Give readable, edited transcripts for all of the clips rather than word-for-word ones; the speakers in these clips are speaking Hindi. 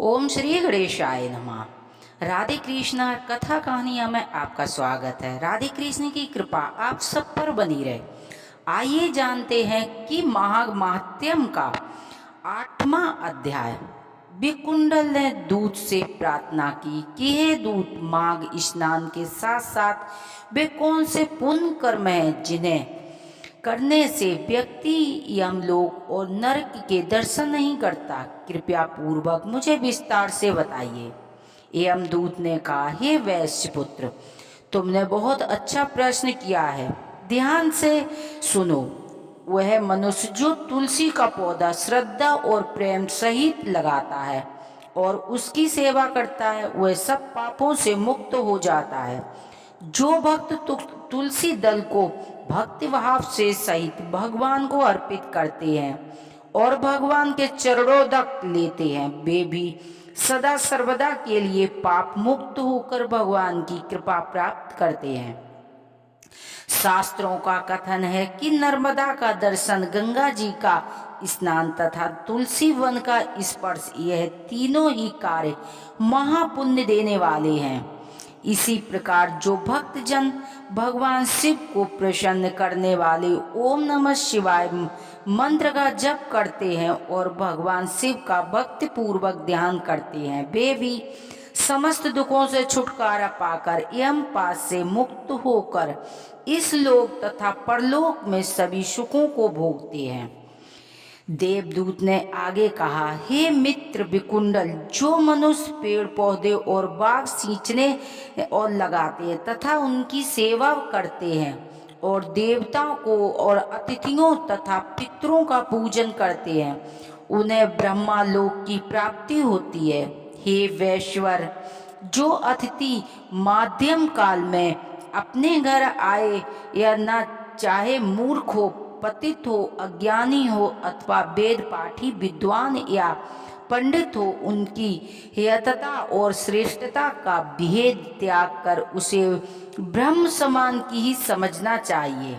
ओम श्री गणेशाय नमः। राधे कृष्णा कथा कहानियाँ में आपका स्वागत है। राधे कृष्ण की कृपा आप सब पर बनी रहे। आइए जानते हैं कि महात्म्यम का 8वां अध्याय। विकुंडल ने दूत से प्रार्थना की कि हे दूत, माघ स्नान के साथ साथ वे कौन से पुण्य कर्म हैं जिन्हें करने से व्यक्ति यमलोक और नरक के दर्शन नहीं करता? कृपया पूर्वक मुझे विस्तार से बताइए। यमदूत ने कहा, हे वैश्य पुत्र, तुमने बहुत अच्छा प्रश्न किया है। ध्यान से सुनो। वह मनुष्य जो तुलसी का पौधा श्रद्धा और प्रेम सहित लगाता है और उसकी सेवा करता है, वह सब पापों से मुक्त हो जाता है। जो भक्त तुलसी दल को भक्ति भाव से सहित भगवान को अर्पित करते हैं और भगवान के चरणों तक लेते हैं, वे भी सदा सर्वदा के लिए पाप मुक्त होकर भगवान की कृपा प्राप्त करते हैं। शास्त्रों का कथन है कि नर्मदा का दर्शन, गंगा जी का स्नान तथा तुलसी वन का स्पर्श, यह तीनों ही कार्य महापुण्य देने वाले हैं। इसी प्रकार जो भक्तजन भगवान शिव को प्रसन्न करने वाले ओम नमः शिवाय मंत्र का जप करते हैं और भगवान शिव का भक्ति पूर्वक ध्यान करते हैं, वे भी समस्त दुखों से छुटकारा पाकर यमपाश से मुक्त होकर इस लोक तथा परलोक में सभी सुखों को भोगते हैं। देवदूत ने आगे कहा, हे मित्र विकुंडल, जो मनुष्य पेड़ पौधे और बाग सींचने और लगाते हैं तथा उनकी सेवा करते हैं और देवताओं को और अतिथियों तथा पितरों का पूजन करते हैं, उन्हें ब्रह्मालोक की प्राप्ति होती है। हे वैश्वर, जो अतिथि माध्यम काल में अपने घर आए या न चाहे मूर्ख हो, पतित हो, अज्ञानी हो अथवा वेद पाठी विद्वान या पंडित हो, उनकी हेयता और श्रेष्ठता का भेद त्याग कर उसे ब्रह्म समान की ही समझना चाहिए।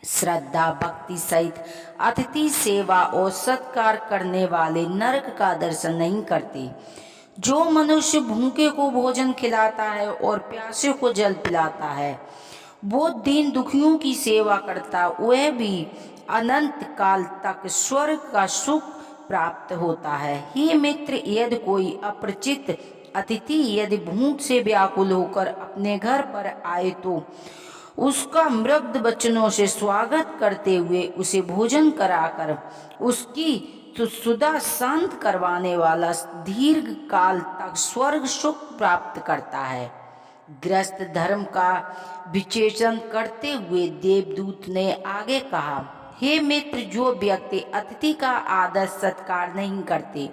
श्रद्धा भक्ति सहित अतिथि सेवा और सत्कार करने वाले नरक का दर्शन नहीं करते। जो मनुष्य भूखे को भोजन खिलाता है और प्यासे को जल पिलाता है, वो दीन दुखियों की सेवा करता, वह भी अनंत काल तक स्वर्ग का सुख प्राप्त होता है। हे मित्र, यदि कोई अपरिचित अतिथि यदि भूख से व्याकुल होकर अपने घर पर आए तो उसका मृदु वचनों से स्वागत करते हुए उसे भोजन कराकर उसकी तो सुधा शांत करवाने वाला दीर्घ काल तक स्वर्ग सुख प्राप्त करता है। गृहस्थ धर्म का विवेचन करते हुए देवदूत ने आगे कहा, हे मित्र, जो व्यक्ति अतिथि का आदर सत्कार नहीं करते,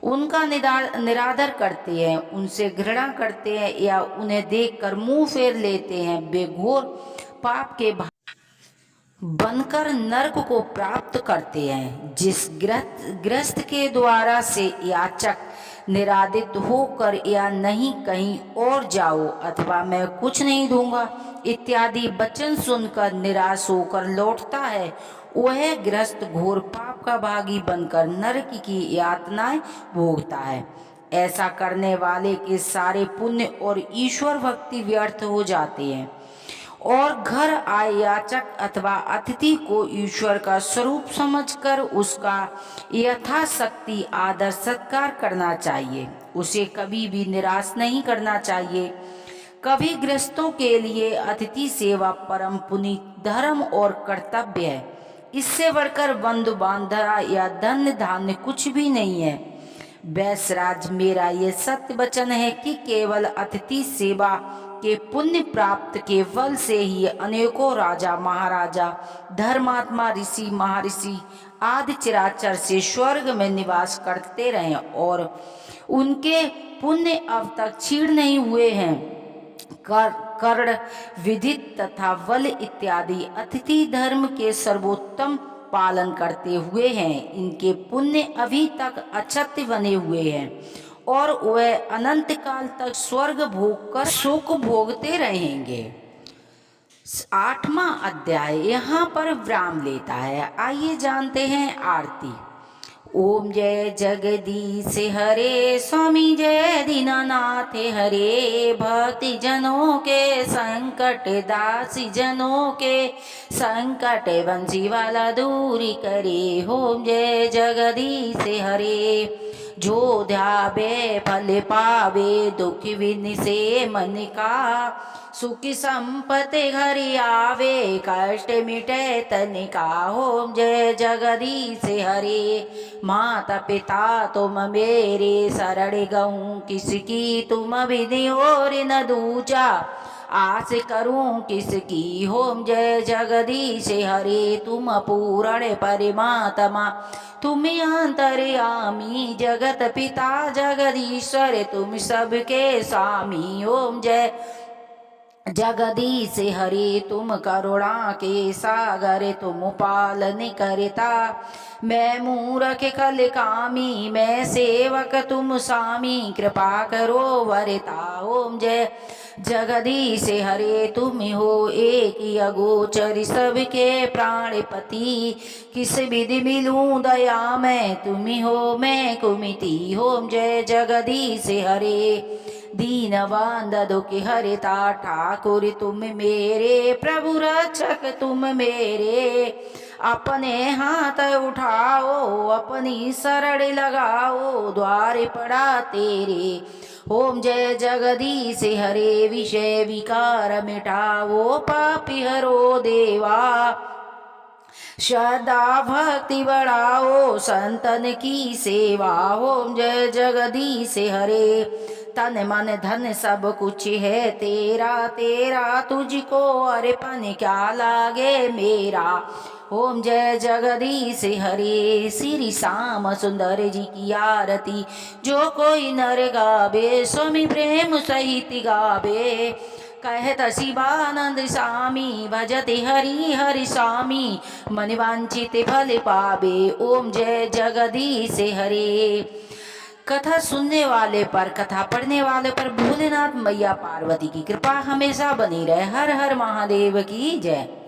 उनका निरादर करते हैं, उनसे घृणा करते हैं या उन्हें देखकर मुंह फेर लेते हैं, वे घोर पाप के बनकर नरक को प्राप्त करते हैं। जिस गृहस्थ के द्वारा से याचक निरादित होकर या नहीं कहीं और जाओ अथवा मैं कुछ नहीं दूंगा इत्यादि वचन सुनकर निराश होकर लौटता है, वह गृहस्थ घोर पाप का भागी बनकर नरक की यातनाएं भोगता है। ऐसा करने वाले के सारे पुण्य और ईश्वर भक्ति व्यर्थ हो जाते हैं और घर आए याचक अथवा अतिथि को ईश्वर का स्वरूप समझकर उसका यथाशक्ति आदर सत्कार करना चाहिए। उसे कभी भी निराश नहीं करना चाहिए। कभी गृहस्थों के लिए अतिथि सेवा परम पुनीत धर्म और कर्तव्य है। इससे बढ़कर बंधु बांधव या धन धान्य कुछ भी नहीं है। वैश्यराज, मेरा ये सत्य वचन है कि केवल अतिथि सेवा के पुण्य प्राप्त के बल से ही अनेकों राजा महाराजा, धर्मात्मा, ऋषि महर्षि आदि चिराचर से स्वर्ग में निवास करते रहे और उनके पुण्य अब तक क्षीण नहीं हुए हैं। कर्ण, विदित तथा बल इत्यादि अतिथि धर्म के सर्वोत्तम पालन करते हुए हैं। इनके पुण्य अभी तक अक्षत बने हुए हैं और वह अनंत काल तक स्वर्ग भोग कर सुख भोगते रहेंगे। 8वां अध्याय यहाँ पर विराम लेता है। आइए जानते हैं आरती। ओम जय जगदीश हरे, स्वामी जय दीनानाथ हरे। भक्ति जनों के संकट, दासी जनों के संकट, बंसी वाला दूरी करे। ओम जय जगदीश हरे। जो ध्यावे फल पावे, दुख विन से मन का। सुखी संपत्ति घर आवे, कष्ट मिटे तन का। ओम जय जगदीश हरे। माता पिता तुम मेरे, शरण गऊँ किसकी तुम विधि और न दूजा। आस करूं किसकी। ओम जय जगदीश हरे। तुम पूर्ण परमात्मा, तुम अंतर्यामी, जगत पिता जगदीश्वर, तुम सबके स्वामी। ओम जय जगदीश हरे। तुम करुणा के सागर, तुम पालन करता। मैं मूरख कल कामी, मैं सेवक तुम स्वामी, कृपा करो वरता। ओम जय जगदीश हरे। तुम हो एक अगोचर, सबके प्राणपति, किस विधि मिलूं दया मैं, तुम हो मैं कुमिति। ओम जय जगदीश हरे। दीन बंद दुख हरिता, ठाकुर तुम मेरे, प्रभु रक्षक तुम मेरे। अपने हाथ उठाओ, अपनी शरण लगाओ, द्वार पड़ा तेरे। ओम जय जगदीश हरे। विषय विकार मिटाओ, पापी हरो देवा। श्रद्धा भक्ति बढ़ाओ, संतन की सेवा। ओम जय जगदीश हरे। तन मन धन सब कुछ है तेरा, तेरा तुझको अर्पण क्या लागे मेरा। ओम जय जगदीश हरे। श्री श्याम सुंदर जी की आरती, जो कोई नर गावे, स्वामी प्रेम सहित गावे। कहत शिवानंद स्वामी, भजते हरि हरि स्वामी, मन वांछित फल पावे। ओम जय जगदीश हरे। कथा सुनने वाले पर, कथा पढ़ने वाले पर भोलेनाथ मैया पार्वती की कृपा हमेशा बनी रहे। हर हर महादेव की जय।